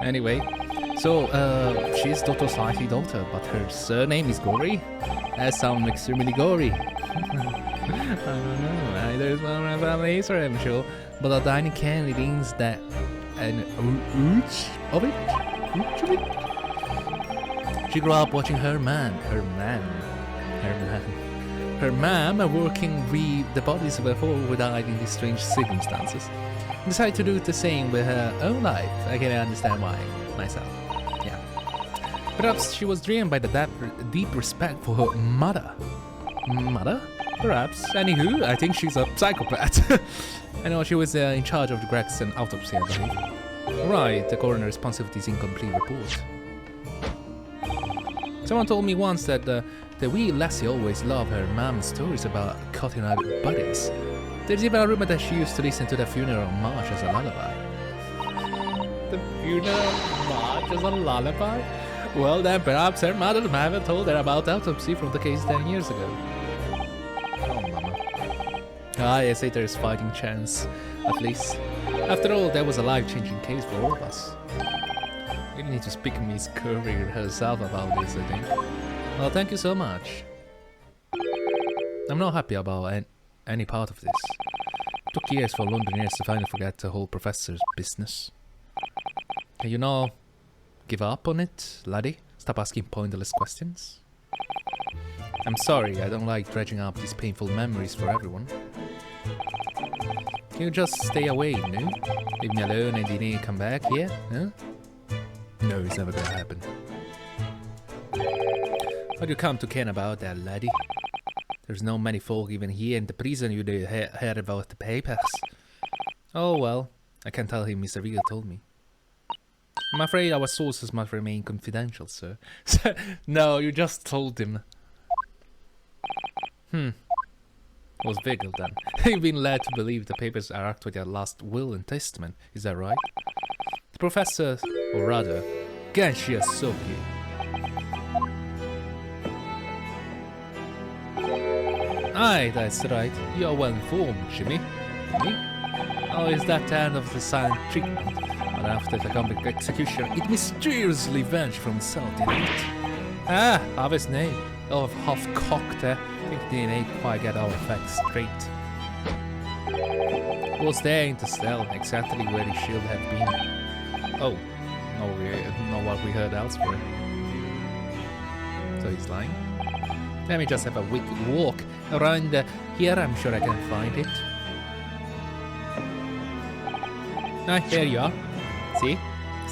Anyway, so she's Dr. Slightly daughter, but her surname is Gory. That sounds extremely gory. I don't know. There's one family history, I'm sure, but the tiny candy thinks that an ooch of it. She grew up watching her mom working with the bodies of her four who died in these strange circumstances. Decided to do the same with her own life. I can understand why, myself. Yeah. Perhaps she was driven by the deep respect for her mother. Mother? Perhaps. Anywho, I think she's a psychopath. I know she was in charge of the Gregson autopsy, I believe. Right, the coroner's responsibility's incomplete report. Someone told me once that the wee lassie always loved her mom's stories about cutting out bodies. There's even a rumor that she used to listen to the funeral march as a lullaby. The funeral march as a lullaby? Well then, perhaps her mother might have told her about the autopsy from the case 10 years ago. Oh, mama. Ah, yes, there's fighting chance, at least. After all, that was a life-changing case for all of us. We need to speak to Miss Curry herself about this, I think. Well, thank you so much. I'm not happy about any part of this. It took years for Londoners to finally forget the whole professor's business. Can you not give up on it, laddie? Stop asking pointless questions. I'm sorry, I don't like dredging up these painful memories for everyone. Can you just stay away, no? Leave me alone and you need to come back here, huh? No, it's never gonna happen. What you come to care about that, laddie? There's no many folk even here in the prison you heard about the papers. Oh well, I can tell him Mr. Regal told me. I'm afraid our sources must remain confidential, sir. No, you just told him. Was Vigil then? You've been led to believe the papers are actually their last will and testament, is that right? The professor, or rather, Ryunosuke. Aye, that's right. You're well informed, Jimmy. Oh, is that the end of the silent treatment? But after the complete execution, it mysteriously vanished from cell, didn't it? Ah, Harvest name. Oh, half-cocked, I think DNA quite get our facts straight. Was there in the cell exactly where he should have been? Oh, not what we heard elsewhere. So he's lying? Let me just have a quick walk around here, I'm sure I can find it. Ah, here you are. See?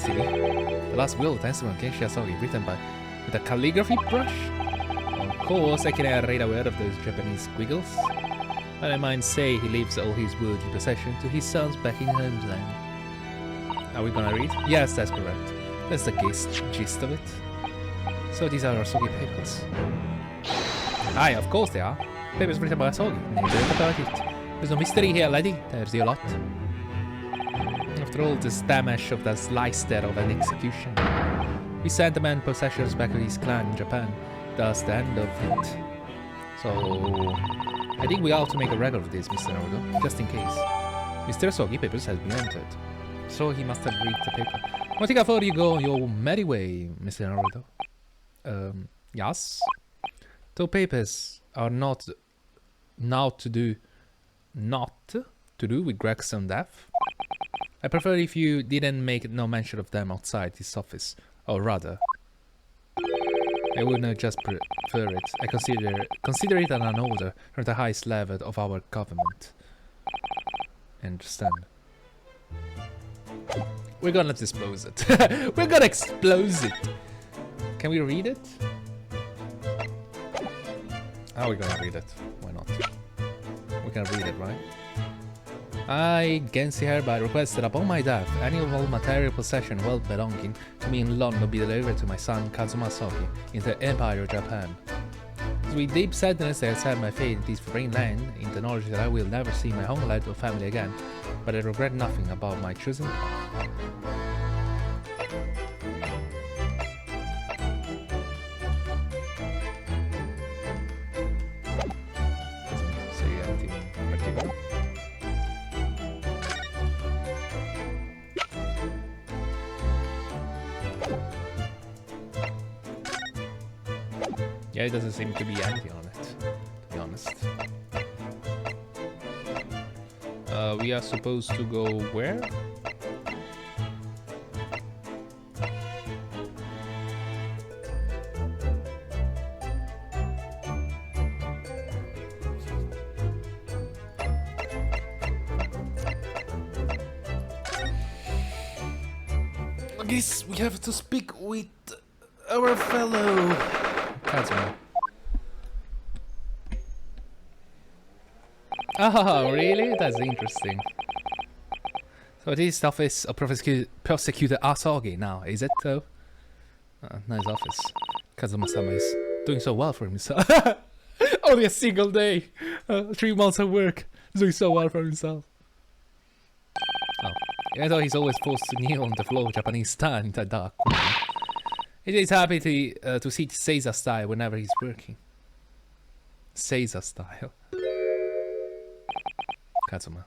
The last will testament Ryunosuke written with a calligraphy brush? Of course, I can read a word of those Japanese squiggles. But I might say he leaves all his worldly possession to his sons back in homeland. Are we gonna read? Yes, that's correct. That's the gist of it. So these are Asogi papers. Aye, of course they are. Papers written by Asogi. No doubt about it. There's no mystery here, laddie. There's a lot. After all, this damage of the slice there of an execution. We sent the man possessions back to his clan in Japan. That's the end of it. So I think we ought to make a record of this, Mr. Naruhodo, just in case. Mr. Asogi papers has been entered. So he must have read the paper. I think before you go on your merry way, Mr. Naruhodo. Yes? The papers are not to do with Gregson death. I prefer if you didn't make no mention of them outside his office, or rather, I wouldn't just prefer it. I consider it an order from the highest level of our government. Understand? We're gonna dispose it. We're gonna explode it. Can we read it? How are we gonna read it? Why not? We can read it, right? I, Gensi hereby request that upon my death, any of all material possession well belonging to me in London be delivered to my son Kazuma Asogi in the Empire of Japan. It is with deep sadness I accept my fate in this foreign land, in the knowledge that I will never see my homeland or family again, but I regret nothing about my chosen path. Yeah, it doesn't seem to be anything on it, to be honest. We are supposed to go where? I guess we have to speak with our fellow Kazuma. Oh, really? That's interesting. So this is the office of Prosecutor Asagi now, is it though? Nice office. Kazuma-sama is doing so well for himself. Only a single day. 3 months of work. Doing so well for himself. Oh. Even though he's always forced to kneel on the floor Japanese style in the dark room. He is happy to see Seiza style whenever he's working. Seiza style. Kazuma.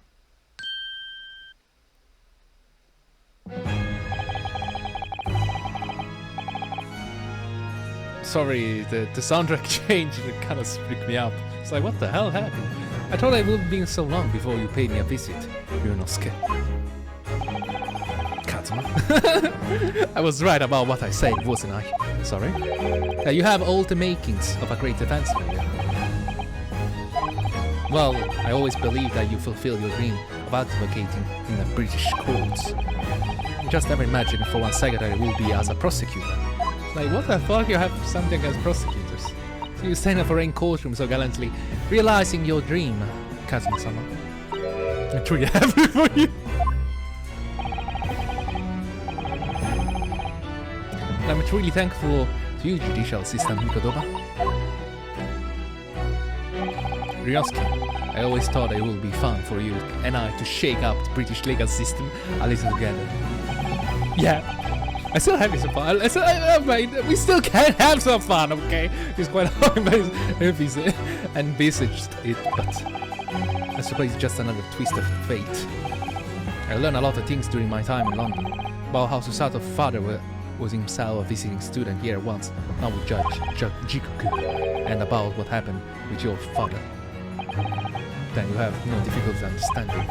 Sorry, the soundtrack change kind of freaked me out. It's like, what the hell happened? I thought I would be so long before you paid me a visit, Ryunosuke. Kazuma. I was right about what I said, wasn't I? Sorry. You have all the makings of a great defense lawyer. Well, I always believed that you fulfilled your dream of advocating in the British courts. Just never imagined for 1 second that it will be as a prosecutor. Like, what the fuck, you have something as prosecutors? So you stand in a foreign courtroom so gallantly, realizing your dream, Kazuma-sama. I'm truly happy for you. I'm truly thankful to you, judicial system, Mikodoba. Ryunosuke, I always thought it would be fun for you and I to shake up the British legal system a little together. Yeah, I still have some fun. We still can have some fun, okay? It's quite hard, envisaged it, but I suppose it's just another twist of fate. I learned a lot of things during my time in London about how Susato's father was himself a visiting student here once, now with Judge Jikoku, and about what happened with your father. Then you have no difficulty understanding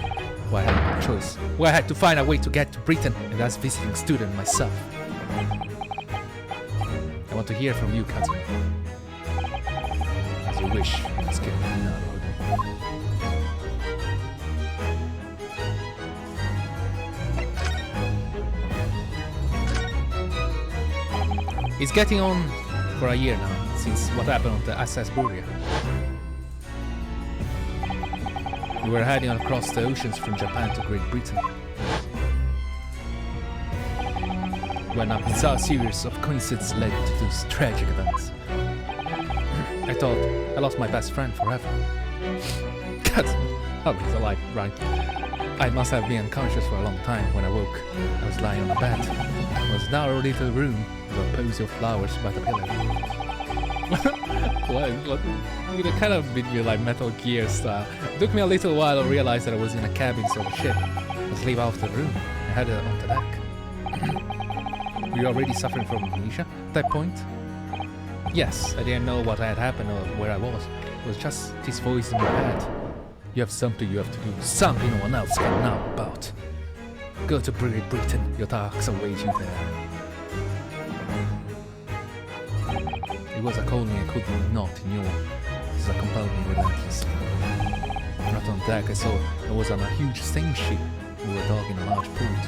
why I had no choice. Why I had to find a way to get to Britain and as visiting student myself. I want to hear from you, Kazuma. As you wish, Ryunosuke Naruhodo. It's getting on for a year now, since what happened on the SS Buria. We were heading across the oceans from Japan to Great Britain, when a bizarre series of coincidences led to those tragic events. I thought I lost my best friend forever. Oh, he's alive, right? I must have been unconscious for a long time. When I woke, I was lying on a bed. It was a narrow little room with a posy of flowers by the pillow. What? It kind of made me like Metal Gear style. It took me a little while to realize that I was in a cabin of a ship. I was leaving out of the room and headed on the deck. Were you already suffering from amnesia at that point? Yes, I didn't know what had happened or where I was. It was just this voice in my head. You have something you have to do, something no one else can know about. Go to Great Britain, your tasks await you there. It was a calling I could not ignore. This compelled me relentlessly. Right on deck I saw there was on a huge steamship. We were docking a large port.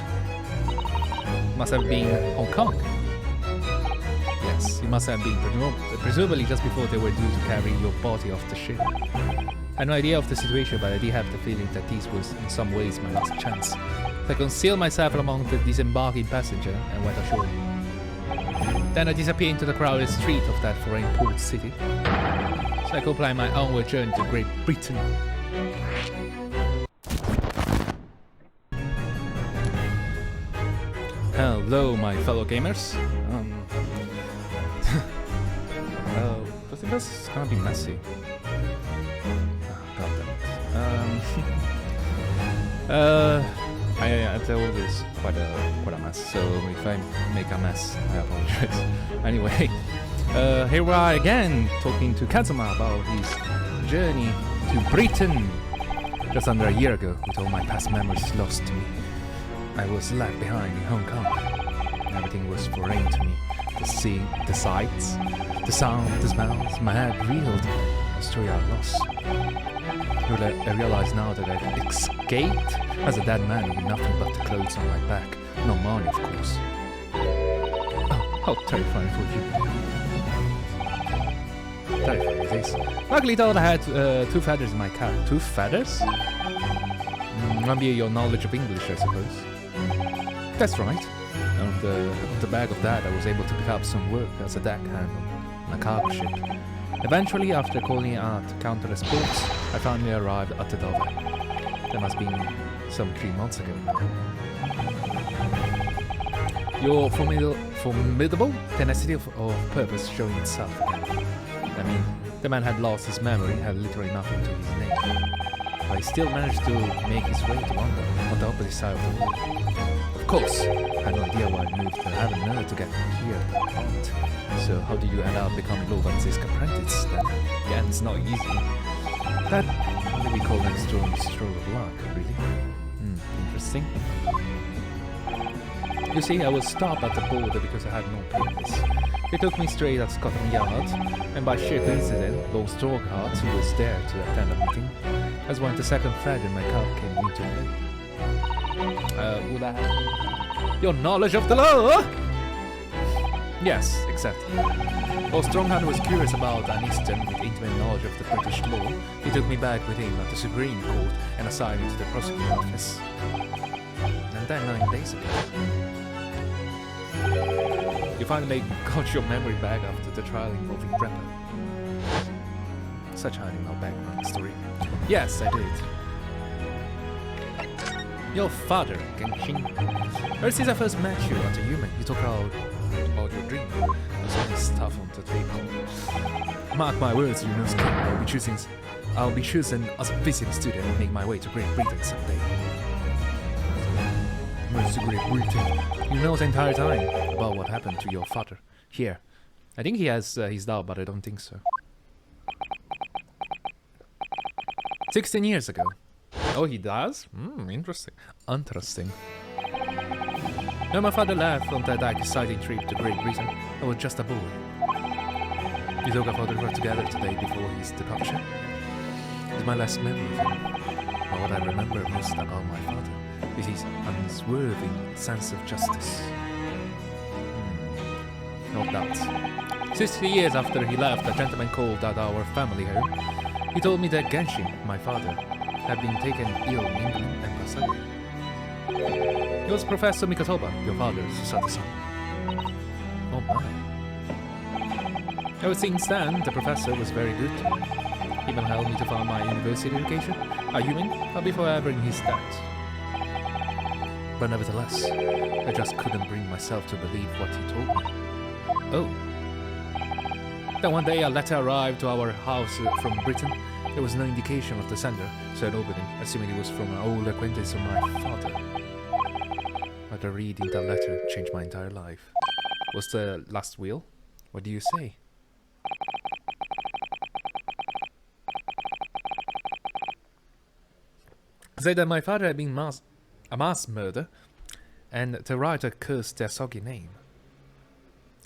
Must have been Hong Kong. Yes, it must have been presumably just before they were due to carry your body off the ship. I had no idea of the situation, but I did have the feeling that this was in some ways my last chance. So I concealed myself among the disembarking passenger and went ashore. Then I disappeared into the crowded street of that foreign port city. So I could plan my onward journey to Great Britain. Hello, my fellow gamers. I think that's gonna be messy. God damn it. I told this quite a mess. So if I make a mess, I apologize. Anyway, Here we are again, talking to Kazuma about his journey to Britain. Just under a year ago, with all my past memories lost to me, I was left behind in Hong Kong. Everything was foreign to me. The scene, the sights, the sound, the smells, my head reeled. The story I lost. I realize now that I escaped as a dead man with nothing but the clothes on my back. No money, of course. Oh, how terrifying for you. Terrifying it is. Luckily though, I had 2 feathers in my cap. 2 feathers? Maybe your knowledge of English, I suppose. That's right. On the back of that, I was able to pick up some work as a deckhand on a cargo ship. Eventually, after calling out countless ports, I finally arrived at the Dover. That must have been some 3 months ago. Your formidable tenacity of purpose showing itself again. I mean, the man had lost his memory, had literally nothing to his name. But he still managed to make his way to London, on the opposite side of the world. Of course, I had no idea why I moved to heaven and earth to get here, but so how did you end up becoming Lord Francisco apprentice then? Yeah, it's not easy. That would be called a strong stroke of luck, really. Interesting. You see, I was stopped at the border because I had no papers. They took me straight at Scotland Yard, and by sheer coincidence, Lord Storkhart, who was there to attend the meeting, as when the second feather in my cup came into me. Would I have your knowledge of the law? Yes, exactly. While Stronghand was curious about an Eastern with intimate knowledge of the British law, he took me back with him at the Supreme Court and assigned me to the prosecutor's office. And then 9 days ago, you finally got your memory back after the trial involving Prepper. Such animal background story. Yes, I did. Your father, Genshin. Ever since I first met you at the human, you talk about your dream. There's only stuff on the table. Mark my words, Ryunosuke. I'll be chosen as a visiting student and make my way to Great Britain someday. Where's to Great Britain? You know the entire time about what happened to your father. Here. I think he has his doubt, but I don't think so. 16 years ago. Oh, he does? Interesting. Interesting. When my father left on that exciting trip to Great Britain, I was just a boy. We took a photograph together today before his departure. It's my last memory of him. But what I remember most about my father is his unswerving sense of justice. No doubt. 60 years after he left, a gentleman called at our family home. He told me that Genshin, my father, had been taken ill in England and passed away. It was Professor Mikatoba, your father's son. Oh my. Ever since then, the professor was very good to me. He even helped me to fund my university education, a human, but before ever in his debt. But nevertheless, I just couldn't bring myself to believe what he told me. Oh. Then one day a letter arrived to our house from Britain. There was no indication of the sender, so I opened it, assuming it was from an old acquaintance of my father. But reading that letter changed my entire life. Was the last will? What do you say? Said that my father had been a mass murder, and the writer cursed their soggy name.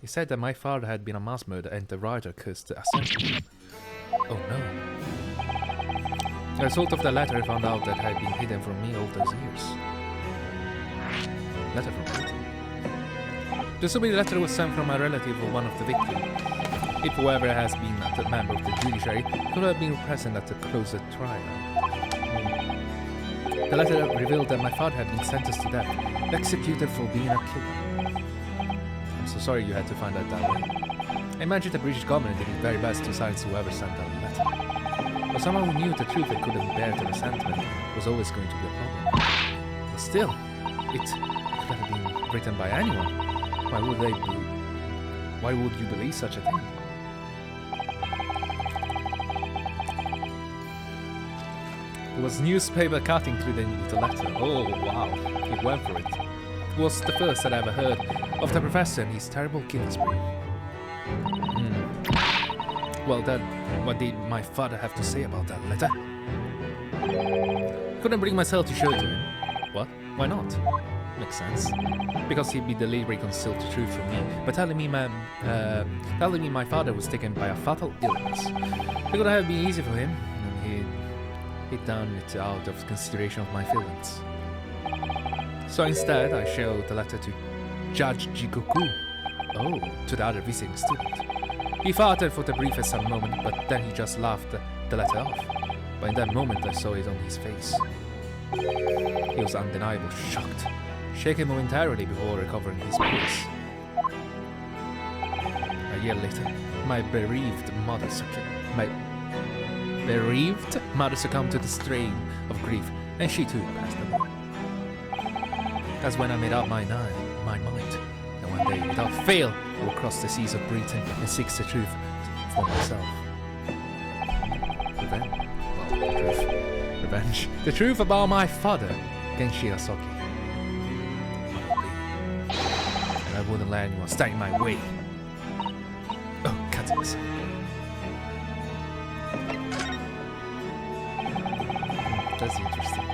He said that my father had been a mass murderer and the writer cursed the ancestor. Oh no. As a result of the letter, I found out that had been hidden from me all those years. Letter from Britain. Presumably the letter was sent from a relative of one of the victims. If whoever has been a member of the judiciary could have been present at the closed trial. The letter revealed that my father had been sentenced to death, executed for being a killer. I'm so sorry you had to find out that way. I imagine the British government did its very best to silence whoever sent that letter. But someone who knew the truth and couldn't bear the resentment was always going to be a problem. But still, it could have been written by anyone. Why would you believe such a thing? There was newspaper cut included in the letter. Oh wow, he went for it. It was the first that I ever heard of the professor and his terrible killing spree. Well, then, what did my father have to say about that letter? Couldn't bring myself to show it to him. What? Why not? Makes sense. Because he'd be deliberately concealed the truth from me by telling me my father was taken by a fatal illness. It could have been easy for him, and he'd done it out of consideration of my feelings. So instead, I showed the letter to Judge Jigoku. Oh, to the other visiting student. He faltered for the briefest moment, but then he just laughed the letter off. But in that moment, I saw it on his face. He was undeniably shocked, shaking momentarily before recovering his pace. A year later, my bereaved mother succumbed to the strain of grief, and she too passed away. That's when I made up my mind that one day, without fail, I will cross the seas of Britain and seek the truth for myself. Revenge. The truth about my father, Genshirasaki. And I wouldn't let anyone stand in my way. Oh, Katsuma-san. That's interesting.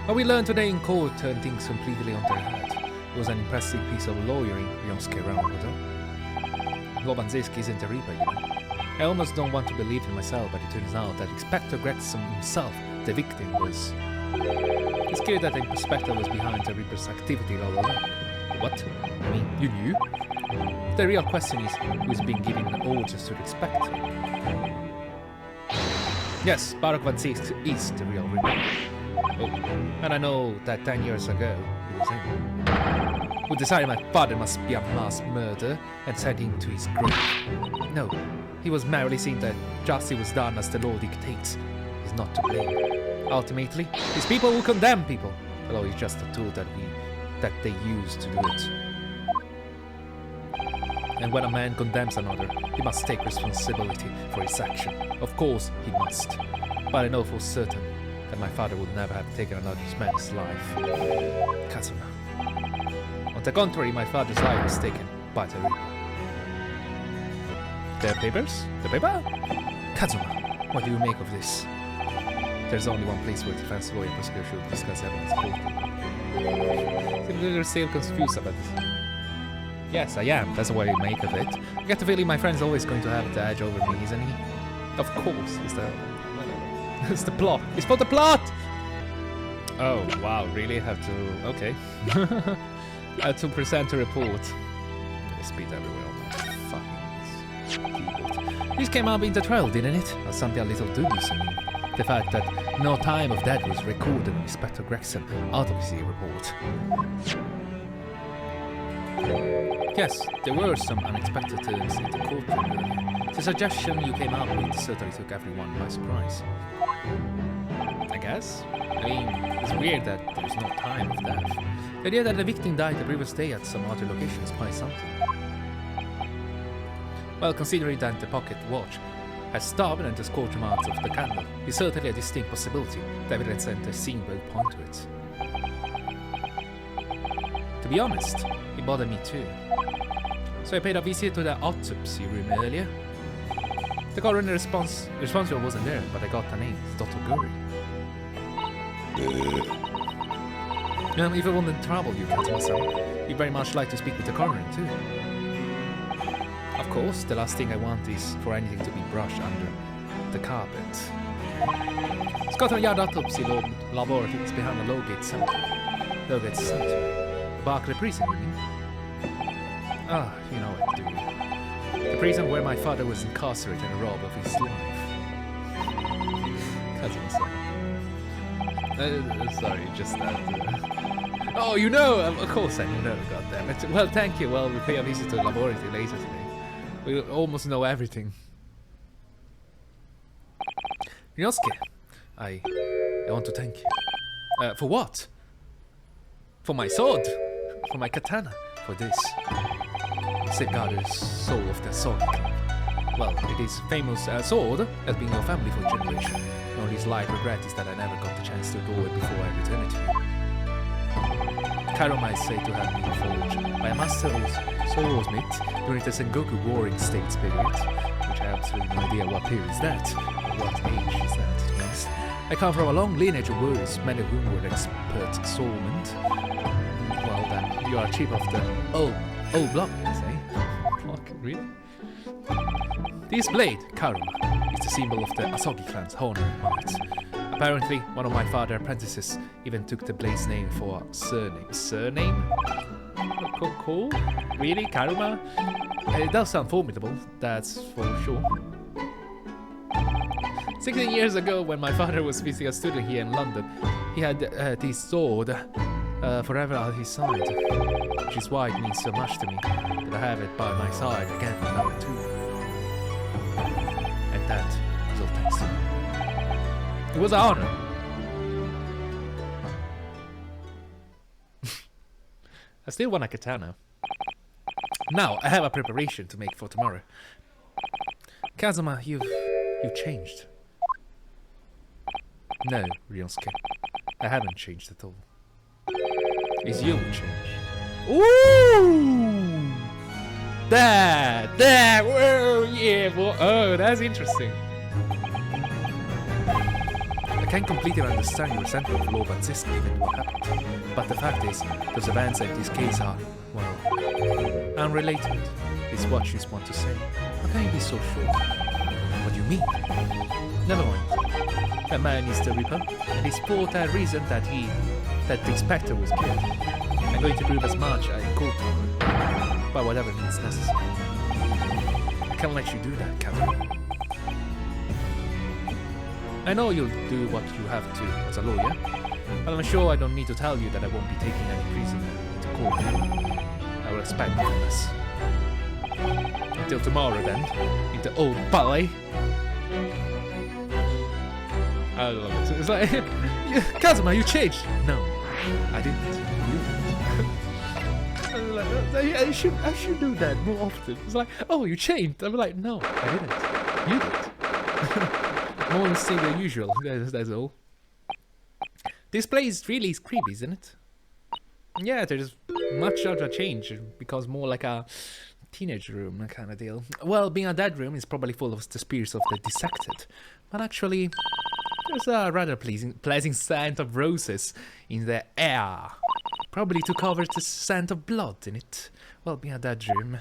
What we learned today in court turned things completely on their head. It was an impressive piece of lawyering, Ryunosuke Naruhodo. Lobanzeski isn't a reaper, you know. I almost don't want to believe it myself, but it turns out that Inspector Gregson himself, the victim, was... It's clear that the Inspector was behind the Reaper's activity all along. What? I mean, you knew? The real question is, who's been given the orders to the Inspector? Yes, Baruch Van Zeek is the real Reaper. Oh, and I know that 10 years ago, it was him who decided my father must be a mass murderer and sent him to his grave. No, he was merely saying that justice was done as the law dictates. He's not to blame. Ultimately, it's people who condemn people. The law is just a tool that they use to do it. And when a man condemns another, he must take responsibility for his action. Of course, he must. But I know for certain that my father would never have taken another man's life. Kazuma. On the contrary, my father's life was taken by the Reaper. The papers? The paper? Kazuma, what do you make of this? There's only one place where defense lawyer and prosecutor should discuss evidence. Seems you're still confused about this. Yes, I am. That's what I make of it. I get the feeling my friend's always going to have the edge over me, isn't he? Of course, it's the plot. It's for the plot! Oh, wow, really? Have to... Okay. I have to present a report. I speed everywhere on my fucking keyboard. This came up in the trial, didn't it? Or something a little dubious, I mean. The fact that no time of death was recorded in Inspector Gregson autopsy report. Yes, there were some unexpected turns in the courtroom earlier. The suggestion you came up with certainly took everyone by surprise. I guess? I mean, it's weird that there's no time of death. The idea that the victim died the previous day at some other location is quite something. Well, considering that the pocket watch has stopped and the scorch marks of the candle, is certainly a distinct possibility. The evidence and the scene will point to it. To be honest, it bothered me too. So I paid a visit to the autopsy room earlier. The coroner responsible wasn't there, but I got the name. It's Dr. Guri. If I wouldn't trouble you, Katsuma-san, you'd very much like to speak with the coroner too. Of course, the last thing I want is for anything to be brushed under the carpet. Scotland Yard autopsy laboratory is behind the Lowgate Centre. Lowgate Centre? Barclay prison, you mean? Ah, you know it, do you? The prison where my father was incarcerated and robbed of his life. Katsuma-san. Sorry, just that. Oh, you know! Of course I know, goddammit. Well, thank you. Well, we'll pay a visit to the laboratory later today. We almost know everything. Ryunosuke, I want to thank you. For what? For my sword. For my katana. For this. Safeguard the soul of the sword. Well, it is famous sword has been your family for generations. The only slight regret is that I never got the chance to draw it before I returned it to you. Cairo might say to have been forged by a master swordsmith during the Sengoku Warring States period, which I absolutely no idea what period is that, or what age is that, to be honest. I come from a long lineage of warriors, many of whom were expert swordsmen. Well then, you are chief of the old block, I say. Block, really? This blade, Karuma, is the symbol of the Asogi clan's honor and might. Apparently, one of my father's apprentices even took the blade's name for a surname. Surname? Cool? Really, Karuma? It does sound formidable, that's for sure. 16 years ago, when my father was visiting a student here in London, he had this sword forever at his side, which is why it means so much to me that I have it by my side again now too. And that was all thanks to you. It was an honor. I still want a katana. Now I have a preparation to make for tomorrow. Kazuma, you've changed. No, Ryunosuke, I haven't changed at all. It's you who changed. Ooh! That, whoa, yeah, oh, that's interesting. I can't completely understand your resentment of Lord Francisco given what happened, but the fact is, those events in this case are, well, unrelated, is what you want to say. How can you be so sure? What do you mean? Never mind. That man is the Reaper, and it's for that reason that the Inspector was killed. I'm going to prove as much in court tomorrow, by whatever means necessary. I can't let you do that, Captain. I know you'll do what you have to as a lawyer, but I'm sure I don't need to tell you that I won't be taking any prisoner into court. I will expect nothing less. Until tomorrow then, in the old ballet. I love it. It's like, Kazuma, you changed. No, I didn't. I should do that more often. It's like, oh, you changed. I'm like, no, I didn't. You did. More insane than usual. That's all. This place really is creepy, isn't it? Yeah, there's much of a change. It becomes more like a teenage room kind of deal. Well, being a dead room is probably full of the spirits of the dissected, but actually, there's a rather pleasant scent of roses in the air. Probably to cover the scent of blood in it. Well, being a dead room.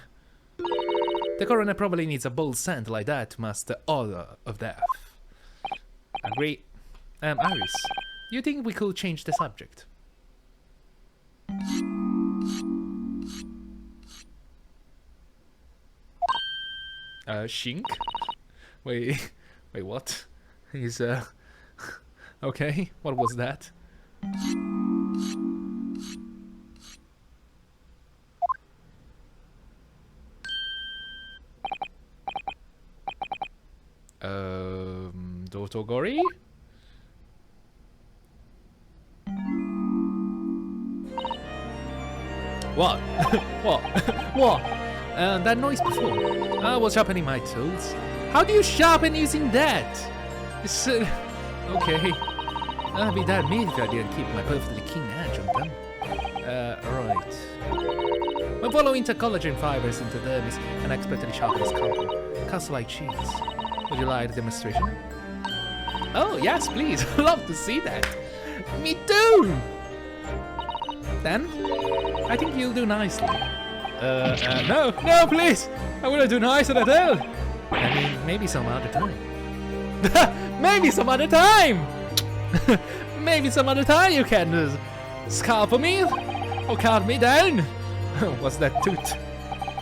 The coroner probably needs a bold scent like that to mask the odor of death. Agree. Iris, do you think we could change the subject? Shink? Wait, what? He's, okay, what was that? Dotogori? What? What? That noise before. I was sharpening my tools. How do you sharpen using that? It's, okay. I'd be that mean if I didn't keep my perfectly keen edge on them. Right. When following collagen fibers into dermis and expertly sharpen scalpel, cuts like cheese. Would you like a demonstration? Oh, yes, please. I'd love to see that. Me too! Then, I think you'll do nicely. No, please! I wouldn't do nicer at all! I mean, maybe some other time. Maybe some other time! Maybe some other time you can scalp me or cut me down. What's that toot?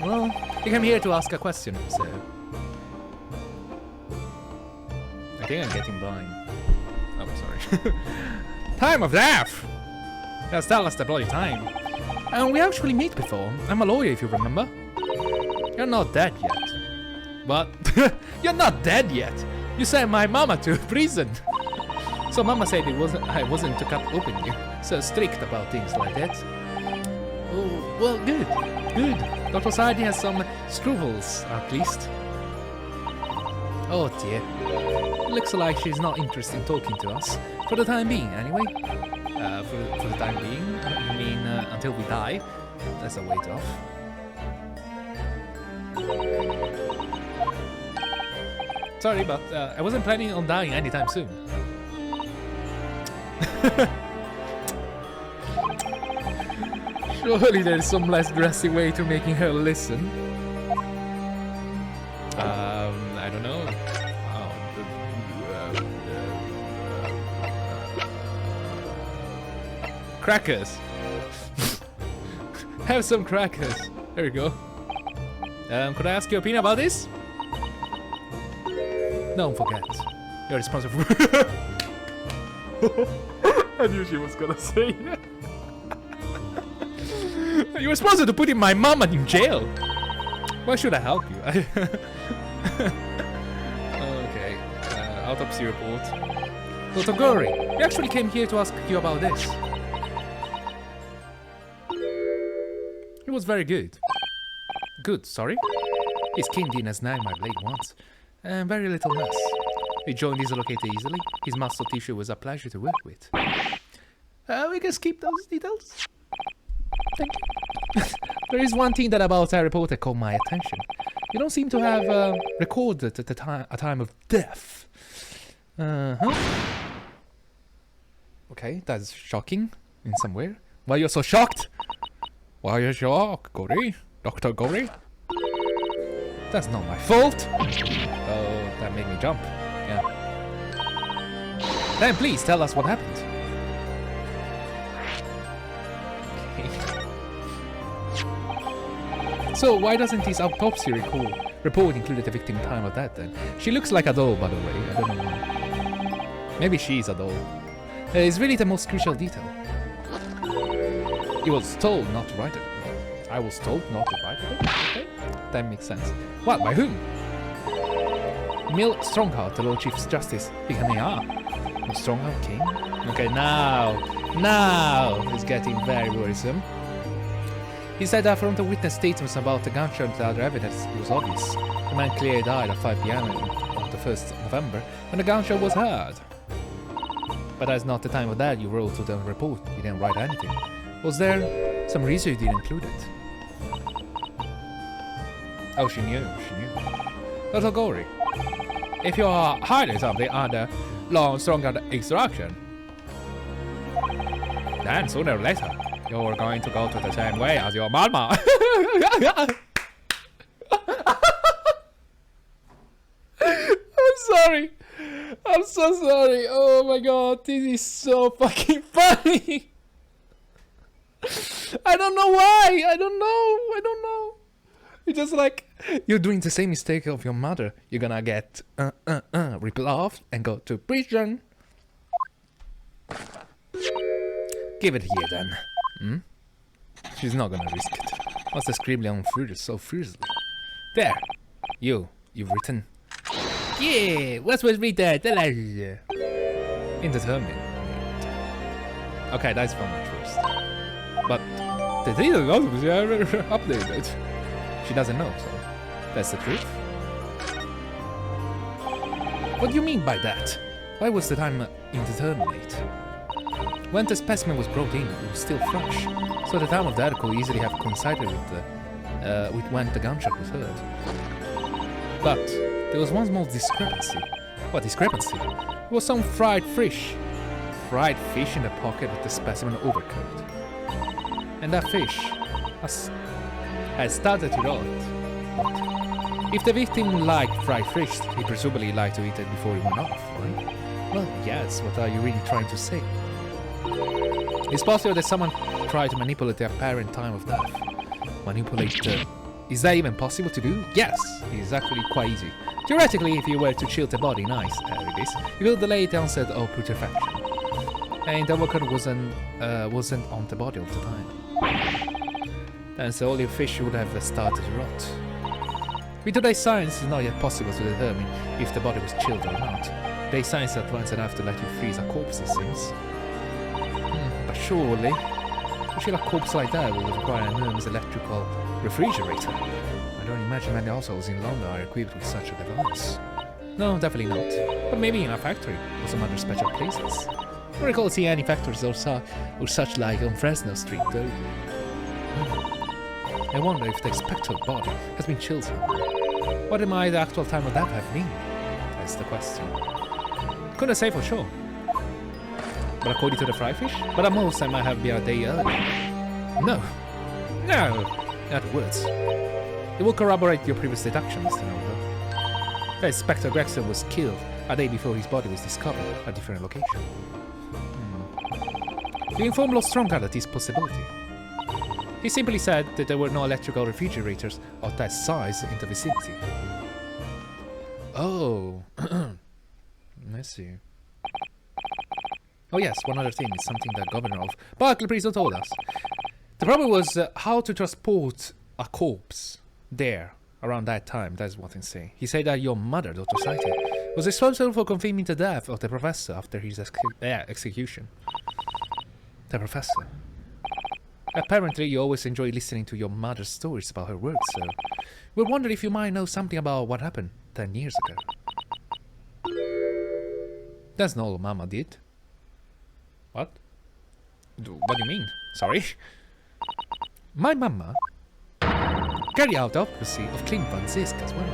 Well, you came here to ask a question, so... I think I'm getting blind. Oh, sorry. Time of death! Just tell us the bloody time. And we actually met before. I'm a lawyer, if you remember. You're not dead yet. What? You're not dead yet. You sent my mama to prison. So mama said I wasn't to cut open you. So strict about things like that. Oh, well, good. Dr. Sadie has some scruples, at least. Oh dear. Looks like she's not interested in talking to us. For the time being, anyway. For the time being, I mean, until we die. That's a wait off. Sorry, but I wasn't planning on dying anytime soon. Surely there's some less drastic way to making her listen. I don't know. Crackers. Have some crackers. There you go. Could I ask your opinion about this? Don't forget, you're responsible for... I knew she was gonna say that. You're responsible to putting my mama in jail. Why should I help you? Okay, autopsy report. Dr. Gory, we actually came here to ask you about this. It was very good. Good, sorry? His skin didn't snag my blade once. And very little mess. His joint dislocated easily. His muscle tissue was a pleasure to work with. We can skip those details. Thank you. There is one thing that about our report that caught my attention. You don't seem to have recorded at a time of death. Okay, that's shocking in some way. Why you're so shocked? Why are you shocked, Gory? Dr. Gory? That's not my fault. Oh, that made me jump. Yeah. Then please tell us what happened. Okay. So why doesn't his autopsy report include the victim time of that then? She looks like a doll, by the way. I don't know why. Maybe she's a doll. It's really the most crucial detail. He was told not to write it. I was told not to write it. Okay. That makes sense. What? By whom? Mill Strongheart, the Lord Chief Justice. The Strongheart King? Okay, now it's getting very worrisome. He said that from the witness statements about the gunshot and the other evidence, it was obvious. The man clearly died at 5 p.m. on the 1st of November when the gunshot was heard. But that's not the time of that you wrote to the report. You didn't write anything. Was there some reason you didn't include it? Oh, she knew. Dr. Gory, if you are hiding something under long, stronger instruction, then sooner or later, you're going to go to the same way as your mama. I'm sorry. I'm so sorry. Oh my god, this is so fucking funny. I don't know why. I don't know. It's just like, you're doing the same mistake of your mother. You're gonna get ripped off and go to prison. Give it here then. She's not gonna risk it. What's the scribbling on so fiercely? There. You've written. Yeah, what was written? Tell us. Indeterminate. Okay, that's from the first. But the details also updated. She doesn't know, so that's the truth. What do you mean by that? Why was the time indeterminate? When the specimen was brought in, it was still fresh, so the time of the article easily have coincided with when the gunshot was heard. But there was one small discrepancy. What discrepancy? It was some fried fish in the pocket of the specimen overcoat. And that fish had started to rot. If the victim liked fried fish, he presumably liked to eat it before he went off, right? Well, yes, what are you really trying to say? It's possible that someone tried to manipulate the apparent time of death. Is that even possible to do? Yes, it is actually quite easy. Theoretically, if you were to chill the body, you will delay the onset of putrefaction. And the worker wasn't on the body all the time. And so only fish would have started to rot. With today's science, it's not yet possible to determine if the body was chilled or not. Today's science advanced enough to let you freeze a corpse, it seems. But surely, to chill a corpse like that will require an enormous electrical refrigerator. I don't imagine many households in London are equipped with such a device. No, definitely not. But maybe in a factory or some other special places. I don't recall seeing any factories or such like on Fresno Street, though. I wonder if the expected body has been chilled somewhere. What might the actual time of death have been? That's the question. Couldn't say for sure. But according to the fry fish, but at most I might have been a day early. No. No. In other words, it will corroborate your previous deduction, Mr. Naruhodo. That Inspector Gregson was killed a day before his body was discovered at a different location. You informed Lord Strongheart of this possibility. He simply said that there were no electrical refrigerators of that size in the vicinity. Oh. I see. Oh yes, one other thing is something that Governor of Barclay Prison told us. The problem was how to transport a corpse there around that time. That's what he said. He said that your mother, Dr. Saito, was responsible for confirming the death of the professor after his execution. The professor. Apparently, you always enjoy listening to your mother's stories about her work, so we wonder if you might know something about what happened 10 years ago. That's not all Mama did. What? What do you mean? Sorry? My Mama carried out the autopsy of Clint Van Zysk as well.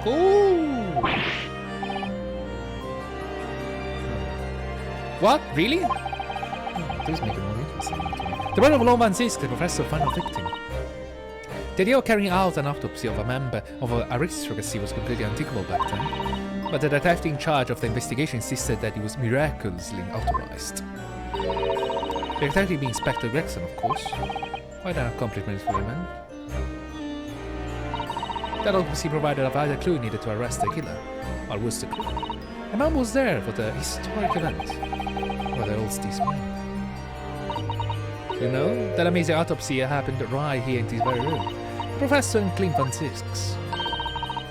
Cool! What? Really? Please make it more interesting. The brother of Lord Van Zysk, the professor's final victim. The idea of carrying out an autopsy of a member of an aristocracy was completely unthinkable back then, but the detective in charge of the investigation insisted that it was miraculously authorized. The detective being Inspector Gregson, of course. Quite an accomplishment for a man. That autopsy provided a vital clue needed to arrest the killer. What was the clue? My mom was there for the historic event. What else this mean? You know, that amazing autopsy happened right here in this very room. Professor and Clint Van Zysk's.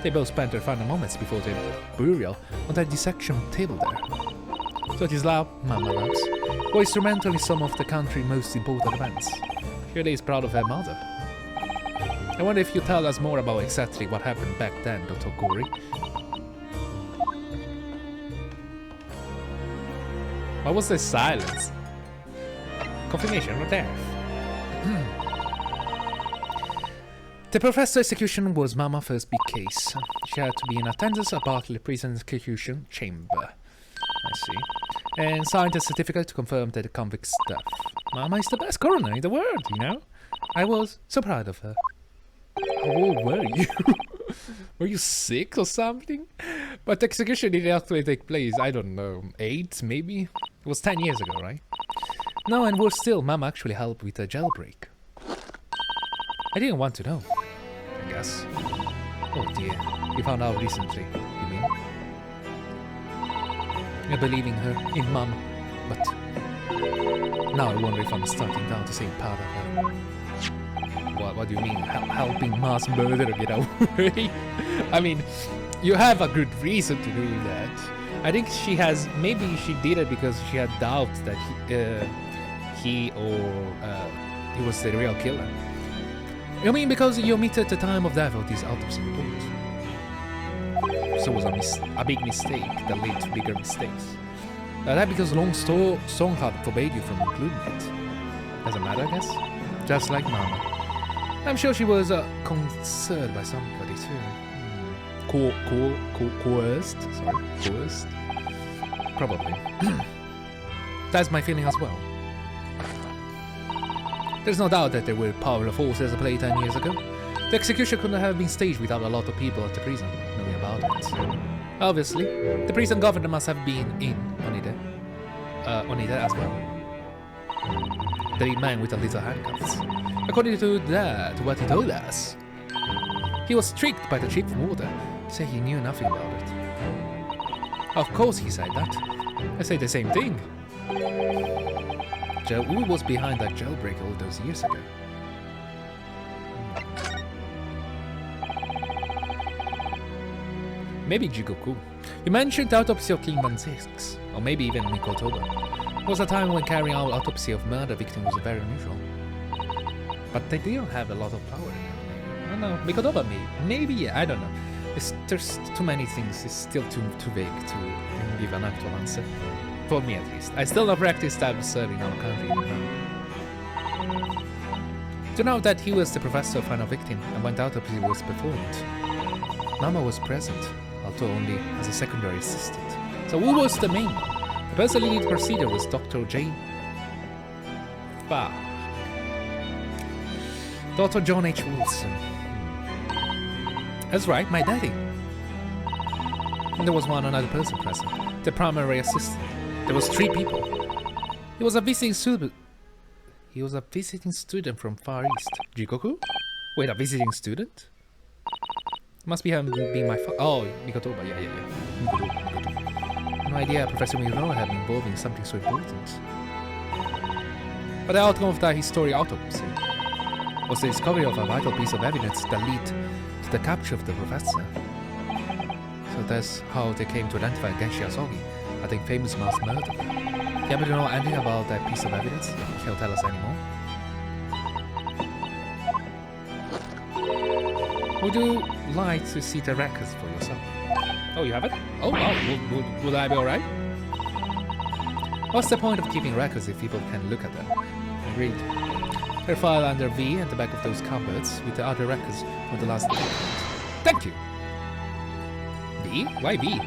They both spent their final moments before their burial on that dissection table there. So this lab, Mama loves, was instrumental in some of the country's most important events. Surely is proud of her mother. I wonder if you tell us more about exactly what happened back then, Dr. Gori. What was the silence? Confirmation of death. The professor's execution was Mama's first big case. She had to be in attendance at Barclay Prison execution chamber. I see. And signed a certificate to confirm that the convict's death. Mama is the best coroner in the world, you know? I was so proud of her. How old were you? Were you 6 or something? But the execution didn't actually take place, I don't know, 8 maybe? It was 10 years ago, right? No, and worse still, Mama actually helped with the jailbreak. I didn't want to know, I guess. Oh dear, you found out recently, you mean? I believe in her, in Mom, but now I wonder if I'm starting down the same path of her. What do you mean, helping mass murder get away? I mean, you have a good reason to do that. I think she has, maybe she did it because she had doubts that he was the real killer. I mean, because you omitted the time of death of this autopsy report. So it was a big mistake that led to bigger mistakes. That because Long Strongheart forbade you from including it. Doesn't matter, I guess. Just like Mama. I'm sure she was concerned by somebody too. Coerced? Sorry, coerced? Probably. That's my feeling as well. There's no doubt that there were powerful forces at play 10 years ago. The execution couldn't have been staged without a lot of people at the prison knowing about it. Obviously, the prison governor must have been in on it as well. The man with the little handcuffs. According to that, what he told us, he was tricked by the chief warder, say he knew nothing about it. Of course he said that. I say the same thing. Who was behind that jailbreak all those years ago? Maybe Jigoku. You mentioned the autopsy of King Van Zysk, or maybe even Mikotoba. It was a time when carrying out autopsy of murder victims was very unusual. But they didn't have a lot of power. I don't know. Mikotoba maybe, yeah, I don't know. There's too many things. It's still too vague to give an actual answer. For me, at least. I still not practice time serving our country. To know that he was the professor's final victim and when the autopsy was performed. Mama was present, although only as a secondary assistant. So who was the main one? The person leading the procedure was Dr. Jane Fa. Dr. John H. Wilson. That's right, my daddy. And there was another person present. The primary assistant. There was 3 people. He was a visiting student. He was a visiting student from Far East. Jikoku? Wait, a visiting student? Must be him being my oh, Mikotoba, yeah. Mikotoba. No idea Professor Mirono had been involved in something so important. But the outcome of that historic autopsy was the discovery of a vital piece of evidence that led to the capture of the professor. So that's how they came to identify Genshi Asogi, I think famous mass murderer. Do you happen to know anything about that piece of evidence? Can you tell us anymore? Would you like to see the records for yourself? Oh, you have it? Oh, wow. Would I be alright? What's the point of keeping records if people can look at them and read? Her file under V at the back of those cupboards with the other records from the last decade. Thank you! V? Why V?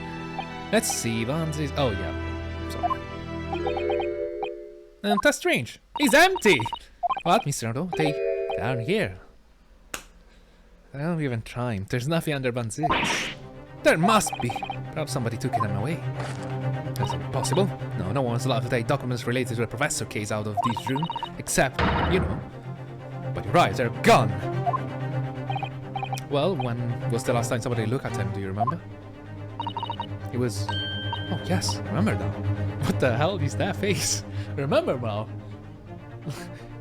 Let's see, Van's. Oh, yeah. Sorry. That's strange. It's empty! What, Mr. Naruhodo? They aren't here. I don't even try. There's nothing under Van's. There must be. Perhaps somebody took them away. That's impossible. No one's allowed to take documents related to the professor case out of this room, except, you know. But you're right, they're gone. Well, when was the last time somebody looked at them, do you remember? It was... Oh, yes, remember now. What the hell is that face? Remember now.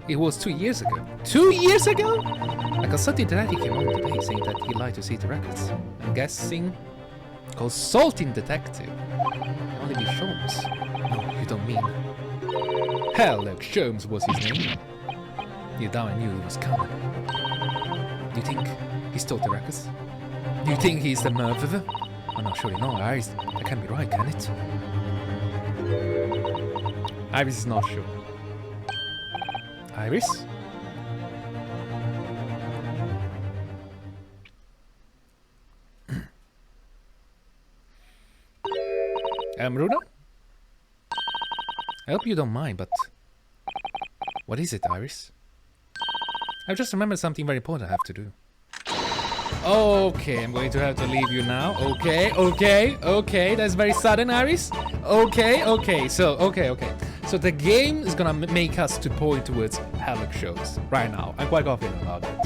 It was 2 years ago. 2 years ago? A consulting detective came on today saying that he lied to see the records. I'm guessing... Consulting detective? Only be Sholmes. No, you don't mean... Sherlock Sholmes was his name. You down I knew it was coming. Do you think he stole the records? Do you think he's the murderer? I'm not sure, no, Iris. That can't be right, can it? Iris is not sure. Iris? Runa? I hope you don't mind, but... What is it, Iris? I've just remembered something very important I have to do. Okay, I'm going to have to leave you now. Okay, that's very sudden, Iris. Okay. So the game is gonna make us to point towards Sherlock shows right now. I'm quite confident about it.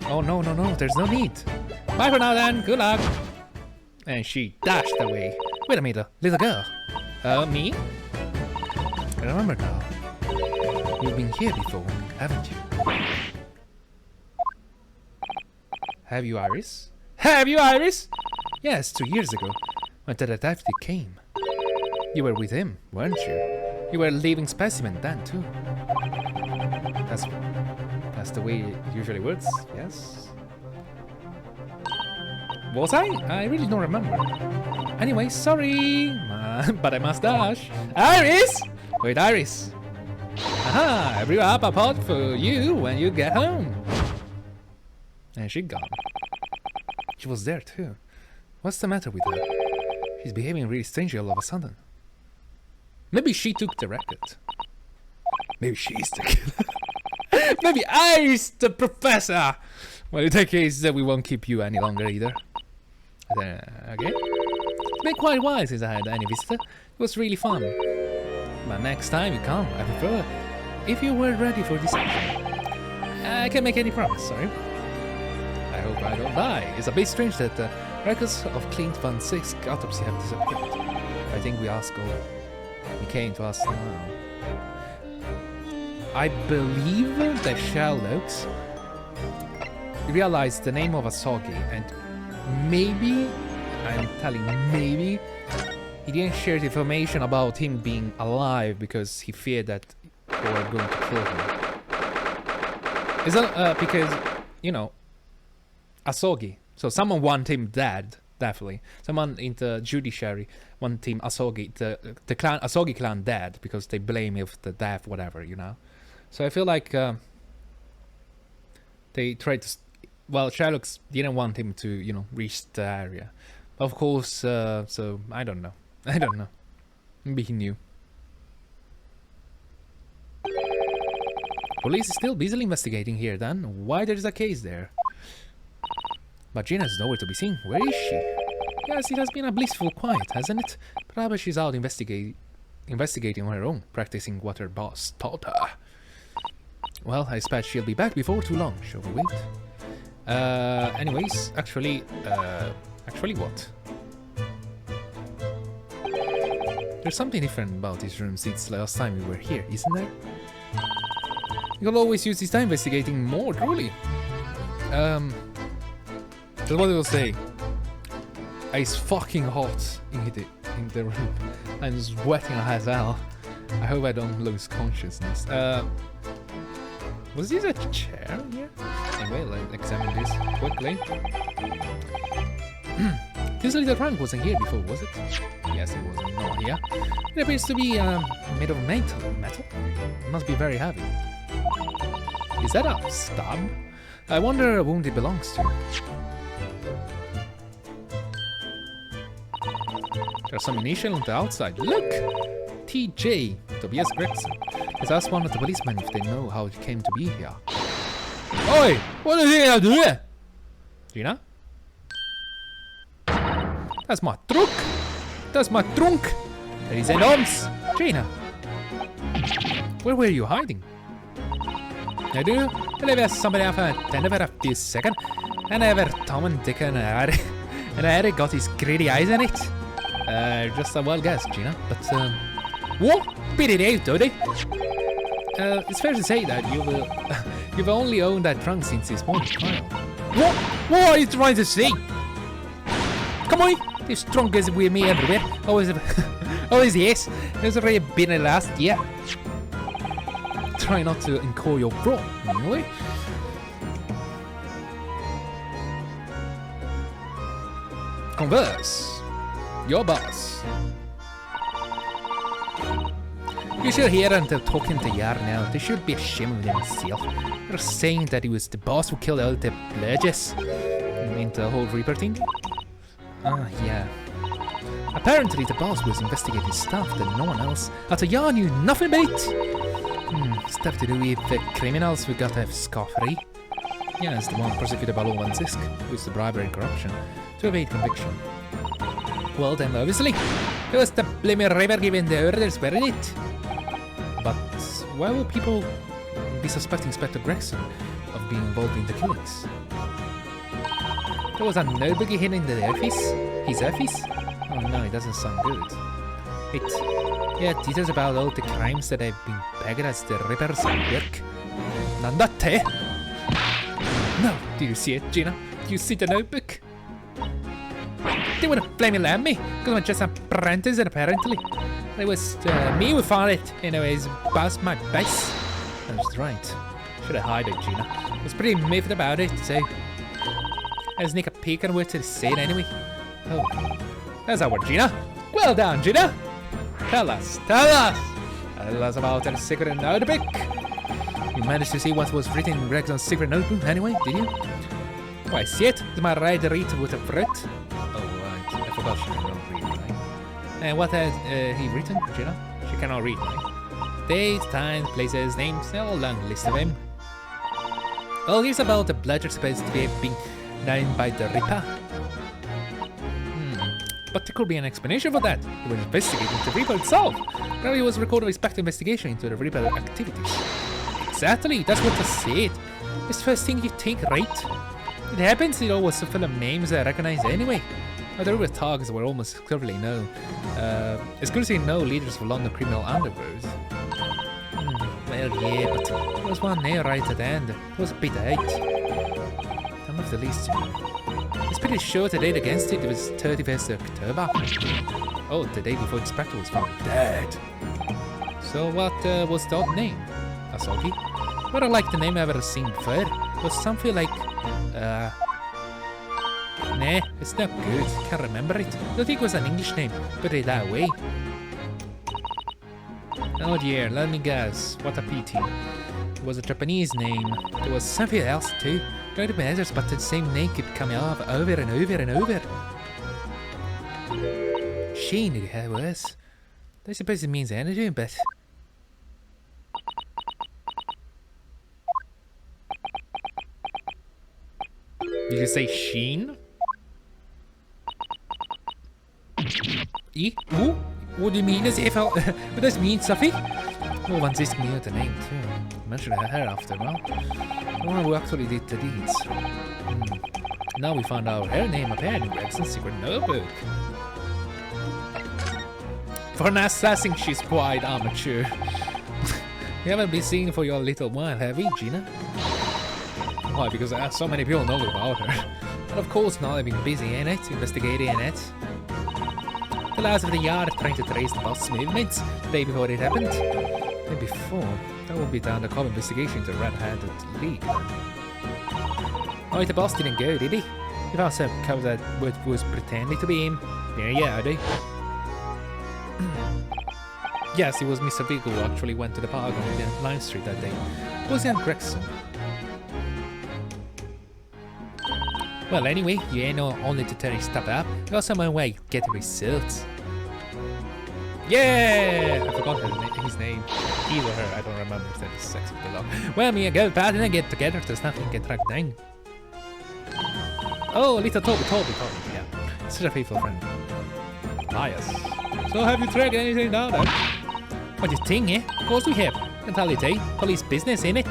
Oh, no, there's no need. Bye for now then, good luck. And she dashed away. Wait a minute, little girl. Me? I remember now. You've been here before, haven't you? Have you, Iris? Have you, Iris? Yes, 2 years ago, when the detective came. You were with him, weren't you? You were a living specimen then, too. That's the way it usually works, yes? Was I? I really don't remember. Anyway, sorry, but I must dash. Iris! Wait, Iris. Aha, I blew up a pot for you when you get home. And she gone. She was there too. What's the matter with her? She's behaving really strangely all of a sudden. Maybe she took the record. Maybe she's the killer. Maybe Iris the professor. Well, in that case, we won't keep you any longer either. Okay. It's been quite a while since I had any visitor. It was really fun. But next time you come, I prefer if you were ready for this action. I can't make any promise, sorry. I hope I don't die. It's a bit strange that the records of Clint Van Sick's autopsy have disappeared. I think we asked all. He came to us now. I believe the Sherlocks realized the name of Asogi and maybe, I'm telling maybe, he didn't share the information about him being alive because he feared that they were going to kill him. It's not because, you know, Asogi. So someone want him dead, definitely. Someone in the judiciary want him Asogi, the clan, Asogi clan dead because they blame him of the death, whatever, you know. So I feel like they tried to, well, Sherlock didn't want him to, you know, reach the area. Of course, so I don't know. I don't know. Maybe he knew. Police is still busily investigating here then. Why there's a case there? But Gina is nowhere to be seen. Where is she? Yes, it has been a blissful quiet, hasn't it? Perhaps she's out investigating on her own, practicing what her boss taught her. Well, I expect she'll be back before too long, shall we wait? Anyways, actually what? There's something different about this room since last time we were here, isn't there? You'll always use this time investigating more, truly. That's what I will say. It's fucking hot in the room. I'm sweating as hell. I hope I don't lose consciousness. Was this a chair here? Anyway, let's examine this quickly. This little trunk wasn't here before, was it? Yes, it was not here. It appears to be made of metal. It must be very heavy. Is that a stab? I wonder whom it belongs to. There's some initial on the outside. Look! TJ, Tobias Gregson. Let's ask one of the policemen if they know how it came to be here. Oi! What are you gonna do here? Gina? That's my truck! That's my trunk! There is an arms! Gina! Where were you hiding? I do believe somebody have a never a few seconds. And ever Tom and Dick and Harry got his greedy eyes on it. Just a wild guess, Gina. But what? Beat it out, Dodie. It's fair to say that you've only owned that trunk since this morning, Kyle. What are you trying to say? Come on, this trunk is with me everywhere. Always yes. It's already been the last year. Try not to incur your bro, anyway. Converse. Your boss. You should hear them talking to Yar now. They should be ashamed of themselves. They're saying that it was the boss who killed all the pledges. You mean the whole Reaper thing? Ah, yeah. Apparently the boss was investigating stuff that no one else at a Yar knew nothing about. Stuff to do with the criminals who got off scot-free. Yes, the one prosecuted by Law and Zisk, who used the bribery and corruption to evade conviction. Well then, obviously, it was the blaming River giving the orders, weren't it? But why would people be suspecting Inspector Gregson of being involved in the killings? There was a notebook hidden in the office? His office? Oh no, it doesn't sound good. Yeah, details about all the crimes that have been pegged as the Ripper's work. Nandate! No, do you see it, Gina? Do you see the notebook? They would have blamed me because I'm just an apprentice, apparently. It was me who found it. Anyways, bust my base. That's right. Should have hid it, Gina. I was pretty miffed about it, so I sneak a peek and wait to say it anyway. Oh, that's our Gina. Well done, Gina. Tell us about the secret notebook. You managed to see what was written in Gregson's secret notebook anyway, did you? Oh, I see it. It's my right read with a fruit. Oh, right. I forgot she cannot read, right? And what has he written, Gina? She cannot read, right? Dates, times, places, names, a long list of them. Oh, here's about the bludger supposed to be being done by the Ripper. But there could be an explanation for that. He was investigating the Reaper itself. Probably was recording his back investigation into the Reaper activities. Exactly, that's what I said. It's the first thing you think, right? It happens it always so full of names I recognize anyway. Other Reaper thugs were almost exclusively no leaders of London criminal underworld. Well, yeah, but there was one there right at the end. It was a bit out. Some of the least to me. It's pretty sure the date against it was 31st October. Oh, the day before the Inspector was found dead. So what was the odd name? Asogi? What I like the name I've ever seen before. It was something like, nah, it's not good. Can't remember it. I don't think it was an English name. Put it that way. Oh dear, let me guess. What a pity. It was a Japanese name. There was something else too. Don't remember, but the same name kept coming up over and over and over. Sheen, did you hear worse? I suppose it means energy, but... Did you say sheen? Ooh? What do you mean as if I... What does it mean, Sophie? No one's asking me out the name, too. I mentioned her after, well. The one who actually did the deeds. Now we found out her name appeared in Greg's secret notebook. For an assassin, she's quite amateur. You haven't been seen for your little while, have you, Gina? Why? Because so many people know about her. And of course now I've been busy in it, investigating in it. The lads of the yard trying to trace the boss's movements the day before it happened. The day before? That would be the undercover investigation to Red-Handed League. Oh, the boss didn't go, did he? He found some cover that was pretending to be him. Yeah, I do. Yes, it was Mr. Viggo who actually went to the park on Lime Street that day. It was Ian Gregson. Well, anyway, you ain't only to turn stuff up. You also my way get the results. Yeah! I forgot his name. He or her, I don't remember if that is sex with the law. Well, me and girl pal and get together, there's nothing get tracked down. Oh, little Toby, yeah. Such a faithful friend. Ah, yes. So have you tracked anything down there? What do you think, eh? Of course we have. Can't tell you, eh? Police business, ain't it?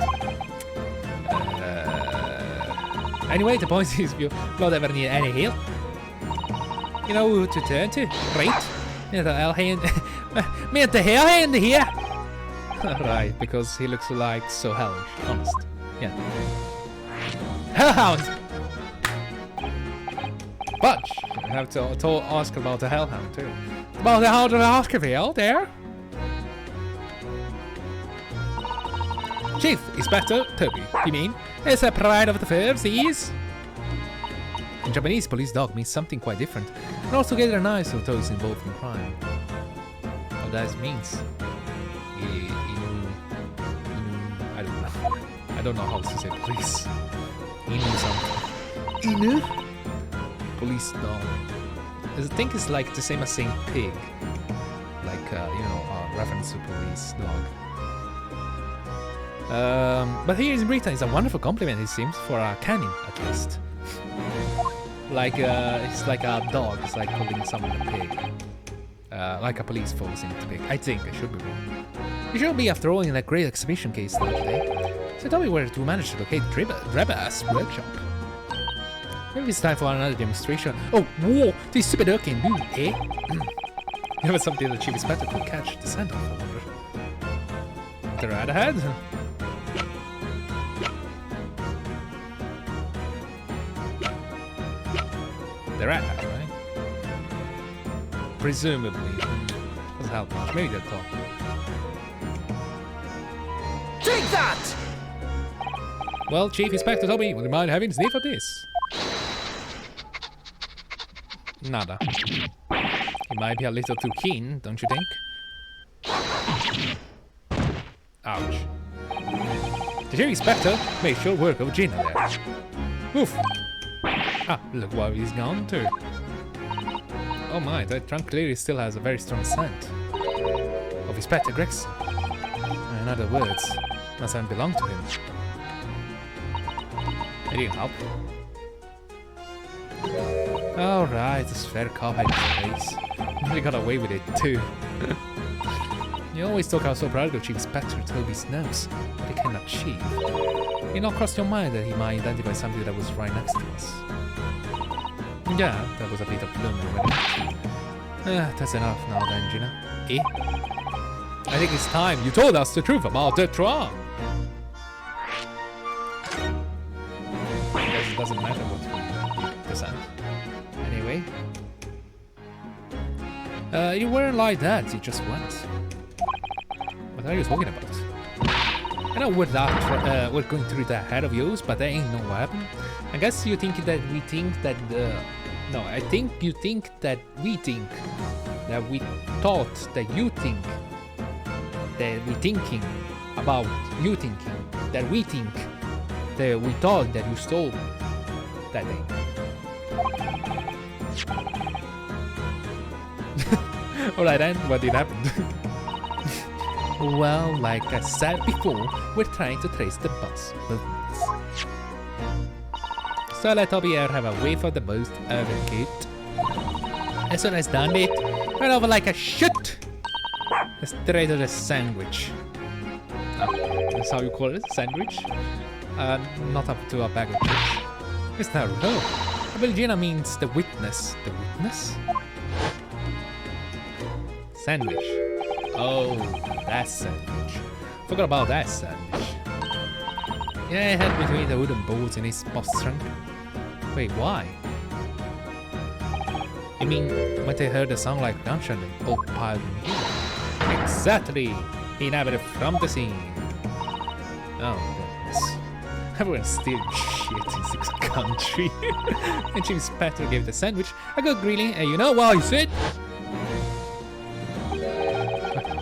Anyway, the point is, if you don't ever need any help, you know who to turn to, right? Me and the hellhound here! Right, because he looks like so hellish, honest. Yeah. Hellhound! Budge! I have to ask about the hellhound too. About the Hound of Baskerville, there? Chief Inspector Toby, you mean? It's a pride of the firms, these? In Japanese, police dog means something quite different, and altogether nice of those involved in crime. What that means? I don't know. I don't know how to say police. Inu something. Inu? Police dog. I think it's like the same as saying pig. Like, reference to police dog. But here in Britain, it's a wonderful compliment, it seems, for a canin, at least. Like, it's like a dog, it's like calling someone a pig. Like a police force in the pig. I think, I should be wrong. You should be, after all, in a great exhibition case that day. So tell me where to manage to locate Dreba's workshop. Maybe it's time for another demonstration. Oh, whoa! This super dog can do, eh? You have something that Chief Inspector could catch the scent of, I wonder. The rat ahead? The rat hat, right? Presumably. Doesn't help much. Maybe they'll talk. Take that! Well, Chief Inspector Toby, would you mind having a sniff of this? Nada. He might be a little too keen, don't you think? Ouch. The Chief Inspector made short work of Gina there. Oof! Ah, look what he's gone to. Oh my, that trunk clearly still has a very strong scent. Of Inspector Gregson. In other words, must have belonged to him. It didn't help. Alright, this fair cop had his face. Really got away with it too. You always talk how so proud of Chief Inspector Toby's nose, but he can achieve. It not crossed your mind that he might identify something that was right next to us. Yeah, that was a bit of bloomer. That's enough now then, Gina. Eh? I think it's time you told us the truth about the trial. It doesn't matter what we present. Anyway. You weren't like that, you just went. What are you talking about? I know we're going through the head of yours, but there ain't no weapon. I guess you think that we think that no, I think you think that we think that we thought that you think that we thinking about you thinking that we think that we thought that you stole that thing. Alright then, what did happen? Well, like I said before, we're trying to trace the bus movements. So let Toby here have a way for the most urban kid. As soon as done it, run over like a shit! Straight to the sandwich. That's how you call it, sandwich? Not up to a bag of chips. It's Naruhodo. Abelgina means the witness. The witness? Sandwich. Oh, that sandwich. Forgot about that sandwich. Yeah, I had between the wooden boards in his boss trunk. Wait, why? You mean when they heard the sound like gunshot and all piled in here? Exactly! He inhabited from the scene. Oh, goodness. Everyone's still shit in this country. And Chief Inspector gave the sandwich a good grilling, and you know what he said?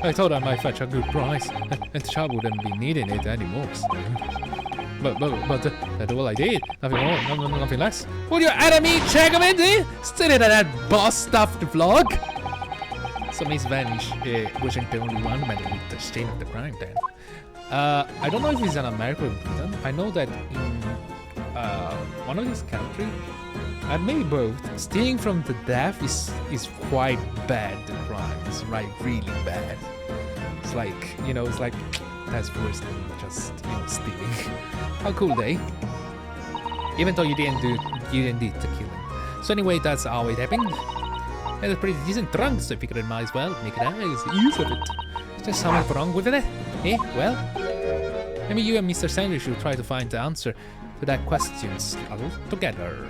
I thought I might fetch a good price, and the child wouldn't be needing it anymore. So. But that's all I did. Nothing more, nothing less. Would your enemy check him in there? Still in that boss stuffed vlog? So Miss Vanish wasn't the only one meddling with the stain of the crime then. I don't know if it's in America or Britain. I know that in one of these countries, and maybe both, stealing from the deaf is quite bad crime. It's like really bad. It's like, you know, it's like that's worse than just, you know, stealing. How cool, eh? Even though you didn't need to kill him. So anyway, that's how it happened. It's a pretty decent trunk, so I figured I might as well make it use of it. Is there something wrong with it? Eh? Well, maybe you and Mr. Sanders should try to find the answer to that question all together.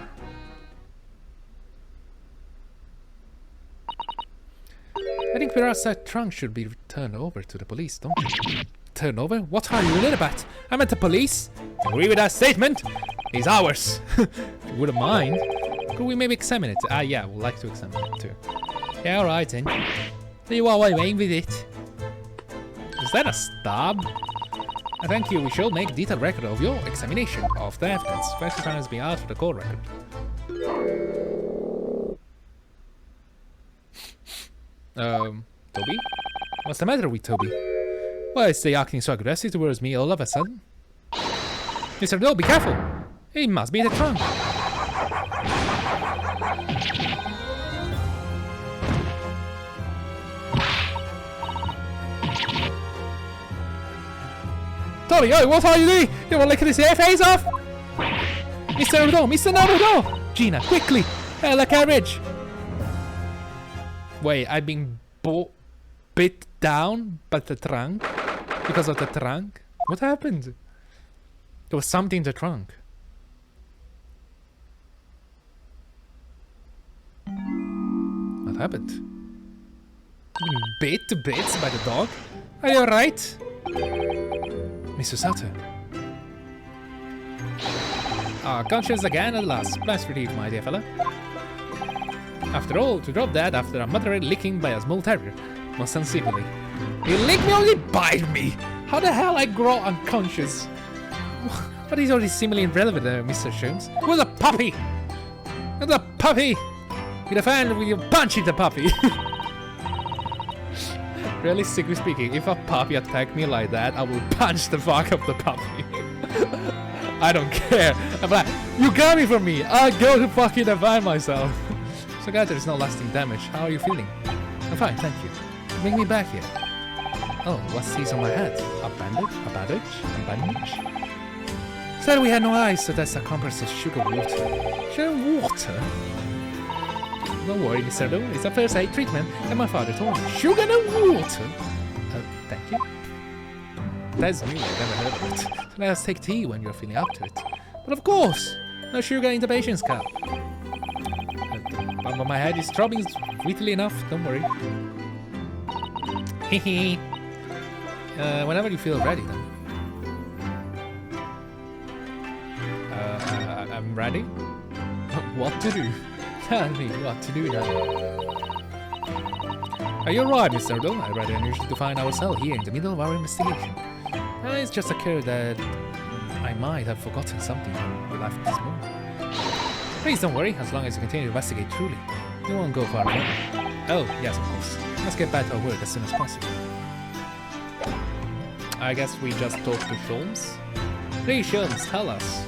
I think perhaps that trunk should be turned over to the police, don't you? Turn over? What are you in about? I meant the police. Agree with that statement? It's ours. If you wouldn't mind, could we maybe examine it? Yeah, we'd like to examine it too. Yeah, alright then. So you are away with it. Is that a stab? Thank you, we shall make detailed record of your examination of the evidence. First time has been out for the court record. Toby? What's the matter with Toby? Why is he acting so aggressive towards me all of a sudden? Mr. Doe, be careful! He must be in the trunk! Toby, oi, what are you doing? You want to lick his face off? Mr. Naruhodo! Mr. Naruhodo! Gina, quickly! Hail the carriage! Wait, I've been bit down by the trunk? Because of the trunk? What happened? There was something in the trunk. What happened? Bit to bits by the dog? Are you alright? Mr. Sato. Conscience again at last. Bless relief, my dear fella. After all, to drop that after a moderate licking by a small terrier. Most uncivilly. He licked me, only bite me! How the hell I grow unconscious? What is all this seemingly irrelevant, Mr. Sholmes? Who's a puppy? Who's a puppy? With a fan, will you punch the puppy? Realistically speaking, if a puppy attacked me like that, I will punch the fuck up the puppy. I don't care. I'm like, you got me from me. I'll go to fucking defend myself. So glad there's no lasting damage. How are you feeling? I'm fine, thank you. Bring me back here. Oh, what's this on my head? A bandage? A bandage? A bandage? Said we had no eyes, so that's a compressed sugar water. Sugar water? Don't worry, Mr. Doe. It's a first aid treatment, and my father told me. Sugar and water? Thank you. That's new, I've never heard of it. So let us take tea when you're feeling up to it. But of course! No sugar in the patient's cup. But my head is throbbing sweetly enough, don't worry. Hehe. Whenever you feel ready, then. I'm ready? What to do? Tell me what to do now. Are you right, Mr. Doe? I rather unusual to find ourselves here in the middle of our investigation. It's just occurred that I might have forgotten something when we left this morning. Please don't worry, as long as you continue to investigate truly, you won't go far away. Oh, yes, of course. Let's get back to our work as soon as possible. I guess we just talk to Sholmes. Please, Sholmes, tell us.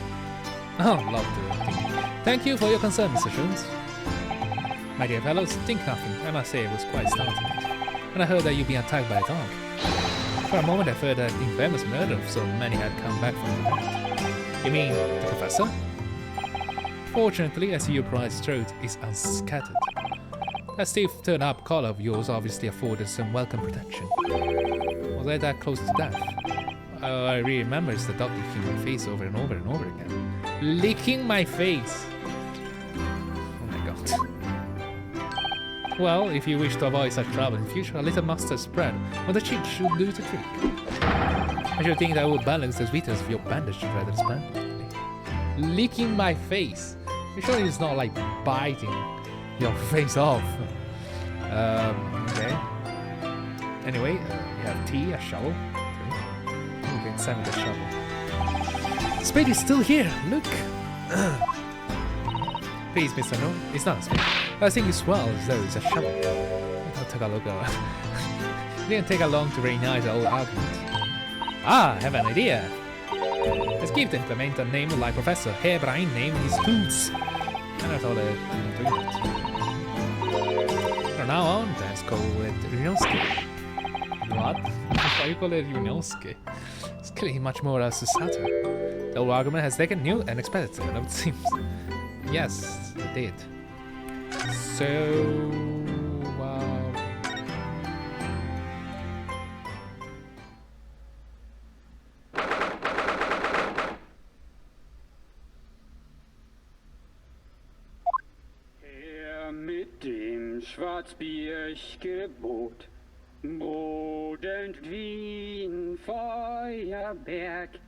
Oh, love to think. Thank you for your concern, Mr. Sholmes. My dear fellows, think nothing. I must say it was quite startling when I heard that you'd been attacked by a dog. For a moment I feared that the infamous murder of so many had come back from the dead. You mean the professor? Fortunately, I see your bride's throat is unscattered. That stiff turn-up collar of yours obviously afforded some welcome protection. Was I that close to death? All I really remember is the dog licking my face over and over and over again. Licking my face! Oh my god. Well, if you wish to avoid such trouble in future, a little mustard spread on the cheek should do the trick. I should think that would balance the sweetness of your bandage rather splendidly. Licking my face? You sure it's not like biting your face off? Okay. Anyway, we have tea, a shovel. Okay. Okay, send me the shovel. Spade is still here, look! Please, Mr. No, it's not a spade. I think it's well as though it's a shovel. I'll take a look at it. Didn't take long to recognize the old argument. Ah, I have an idea. Let's give the implement a name like Professor Hairbrain named his tools. And I thought of doing it. From now on, let's call it Ryunosuke. What? Why you call it Ryunosuke? It's clearly much more as a satire. The old argument has taken new and unexpected turn, it seems. Yes, it did. So, wow. Mit dem Schwarzbierch-Gebot brodelt wie ein Feuerberg,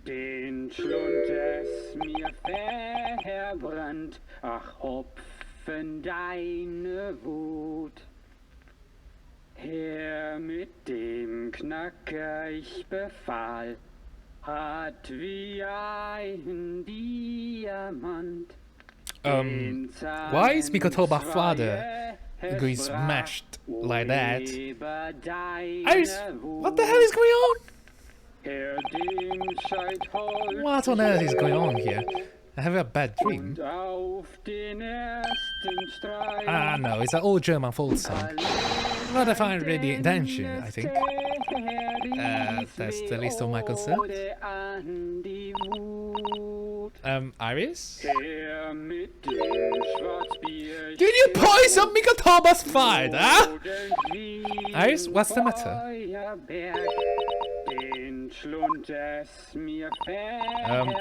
den Schlund es mir verbrannt, ach Hopfen deine Wut. Her mit dem Knacker ich befahl, hat wie ein Diamant. Why is Mikotoba father going smashed like that? What the hell is going on? What on earth is going on here? I have a bad dream. Ah no, it's an old German folk song. Not a fine ready intention, I think. That's the least of my concerns. Iris? Did you poison Mikotoba's fight, huh? Iris, what's the matter?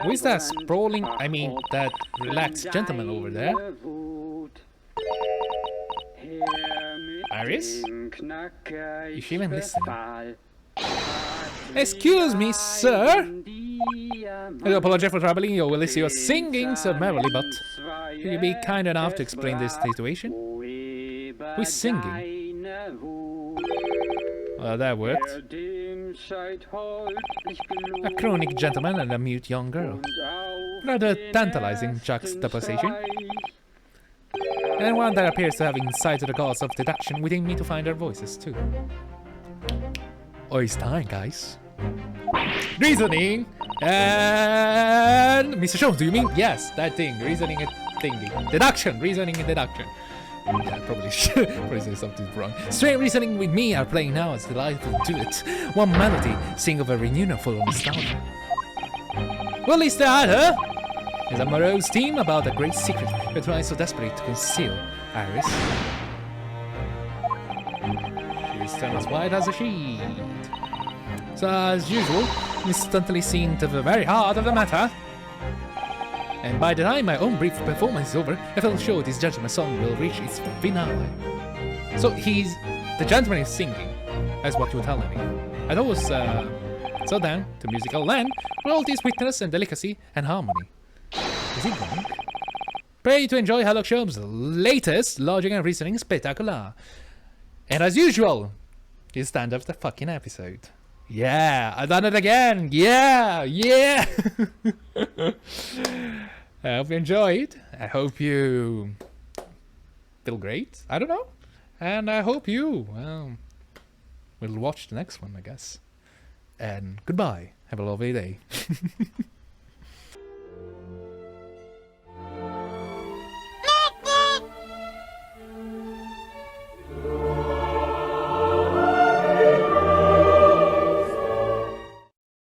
Who is that sprawling, that relaxed gentleman over there? Iris? Is she even listening? Excuse me, sir? I do apologize for troubling you while you're singing so merrily, but could you be kind enough to explain this situation? Who is singing? Well, that worked. A chronic gentleman and a mute young girl. Rather tantalizing juxtaposition. And one that appears to have incited the gods of deduction within me to find their voices too. Oh, it's time, guys. Reasoning! And... Mr. Sholmes, do you mean? Yes, that thing. Reasoning and thinking. Deduction! Reasoning and deduction. Yeah, probably should probably say something wrong. Straight reasoning with me are playing now as delightful duet. One melody, sing of a reunion full of nostalgia. Well, is that, huh? It's a morose theme about a great secret we're trying so desperately to conceal, Iris. She's turned as white as a sheet. So, as usual, instantly seen to the very heart of the matter. And by the time my own brief performance is over, I feel sure this gentleman's song will reach its finale. So the gentleman is singing, that's what you're telling me. I thought it was, so then, to musical land, royalty, sweetness, and delicacy, and harmony. Is he drunk? Pray to enjoy Sherlock Holmes' latest logic and reasoning spectacular. And as usual, you stand up the fucking episode. Yeah, I've done it again. Yeah, yeah. I hope you enjoyed. I hope you feel great. I don't know. And I hope you will watch the next one, I guess. And goodbye. Have a lovely day.